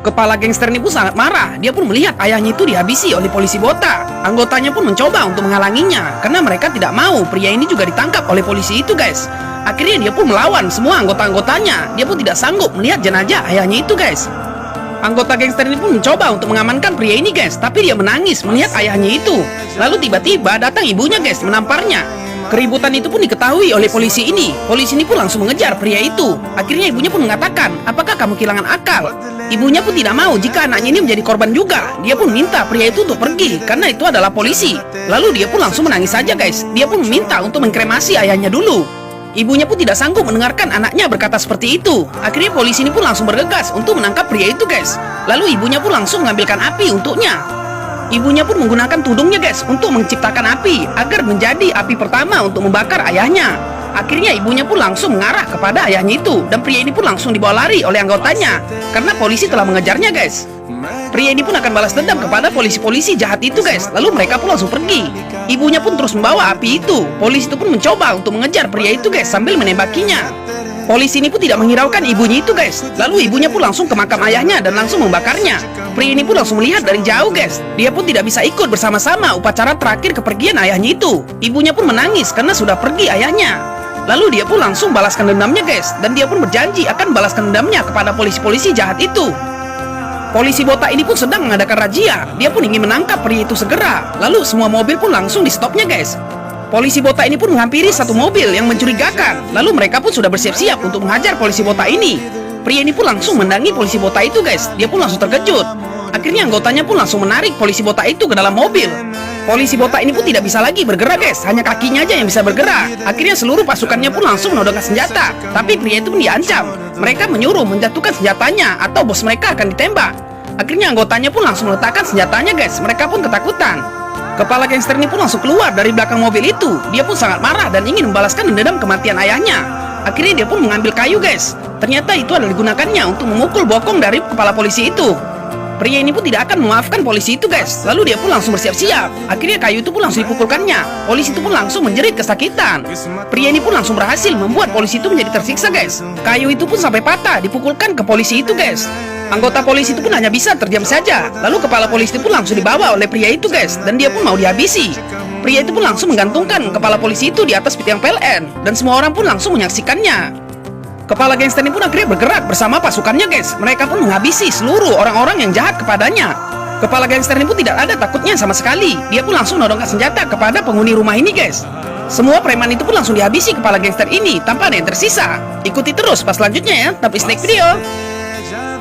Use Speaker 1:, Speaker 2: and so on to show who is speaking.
Speaker 1: Kepala gangster ini pun sangat marah. Dia pun melihat ayahnya itu dihabisi oleh polisi botak. Anggotanya pun mencoba untuk menghalanginya karena mereka tidak mau pria ini juga ditangkap oleh polisi itu, guys. Akhirnya dia pun melawan semua anggota-anggotanya. Dia pun tidak sanggup melihat jenazah ayahnya itu, guys. Anggota gangster ini pun mencoba untuk mengamankan pria ini, guys, tapi dia menangis melihat ayahnya itu. Lalu tiba-tiba datang ibunya, guys, menamparnya. Keributan itu pun diketahui oleh polisi ini. Polisi ini pun langsung mengejar pria itu. Akhirnya ibunya pun mengatakan, apakah kamu kehilangan akal? Ibunya pun tidak mau jika anaknya ini menjadi korban juga. Dia pun minta pria itu untuk pergi karena itu adalah polisi. Lalu dia pun langsung menangis saja, guys. Dia pun meminta untuk mengkremasi ayahnya dulu. Ibunya pun tidak sanggup mendengarkan anaknya berkata seperti itu. Akhirnya polisi ini pun langsung bergegas untuk menangkap pria itu, guys. Lalu ibunya pun langsung mengambilkan api untuknya. Ibunya pun menggunakan tudungnya, guys, untuk menciptakan api agar menjadi api pertama untuk membakar ayahnya. Akhirnya ibunya pun langsung mengarah kepada ayahnya itu, dan pria ini pun langsung dibawa lari oleh anggotanya karena polisi telah mengejarnya, guys. Pria ini pun akan balas dendam kepada polisi-polisi jahat itu, guys. Lalu mereka pun langsung pergi. Ibunya pun terus membawa api itu. Polisi itu pun mencoba untuk mengejar pria itu, guys, sambil menembakinya. Polisi ini pun tidak menghiraukan ibunya itu, guys. Lalu ibunya pun langsung ke makam ayahnya dan langsung membakarnya. Pria ini pun langsung melihat dari jauh, guys. Dia pun tidak bisa ikut bersama-sama upacara terakhir kepergian ayahnya itu. Ibunya pun menangis karena sudah pergi ayahnya. Lalu dia pun langsung balaskan dendamnya, guys. Dan dia pun berjanji akan balaskan dendamnya kepada polisi-polisi jahat itu. Polisi botak ini pun sedang mengadakan razia. Dia pun ingin menangkap pria itu segera. Lalu semua mobil pun langsung di stopnya, guys. Polisi botak ini pun menghampiri satu mobil yang mencurigakan. Lalu mereka pun sudah bersiap-siap untuk menghajar polisi botak ini. Pria ini pun langsung mendangi polisi botak itu, guys. Dia pun langsung terkejut. Akhirnya anggotanya pun langsung menarik polisi botak itu ke dalam mobil. Polisi botak ini pun tidak bisa lagi bergerak, guys. Hanya kakinya aja yang bisa bergerak. Akhirnya seluruh pasukannya pun langsung menodongkan senjata. Tapi pria itu pun diancam. Mereka menyuruh menjatuhkan senjatanya atau bos mereka akan ditembak. Akhirnya anggotanya pun langsung meletakkan senjatanya, guys. Mereka pun ketakutan. Kepala gangster ini pun langsung keluar dari belakang mobil itu. Dia pun sangat marah dan ingin membalaskan dendam kematian ayahnya. Akhirnya dia pun mengambil kayu, guys. Ternyata itu adalah digunakannya untuk memukul bokong dari kepala polisi itu. Pria ini pun tidak akan memaafkan polisi itu, guys. Lalu dia pun langsung bersiap-siap. Akhirnya kayu itu pun langsung dipukulkannya. Polisi itu pun langsung menjerit kesakitan. Pria ini pun langsung berhasil membuat polisi itu menjadi tersiksa, guys. Kayu itu pun sampai patah dipukulkan ke polisi itu, guys. Anggota polisi itu pun hanya bisa terdiam saja. Lalu kepala polisi itu pun langsung dibawa oleh pria itu, guys. Dan dia pun mau dihabisi. Pria itu pun langsung menggantungkan kepala polisi itu di atas tiang PLN. Dan semua orang pun langsung menyaksikannya. Kepala gangster ini pun akhirnya bergerak bersama pasukannya, guys. Mereka pun menghabisi seluruh orang-orang yang jahat kepadanya. Kepala gangster ini pun tidak ada takutnya sama sekali. Dia pun langsung menodongkan senjata kepada penghuni rumah ini, guys. Semua preman itu pun langsung dihabisi kepala gangster ini tanpa ada yang tersisa. Ikuti terus pas selanjutnya ya, tapi Snack Video.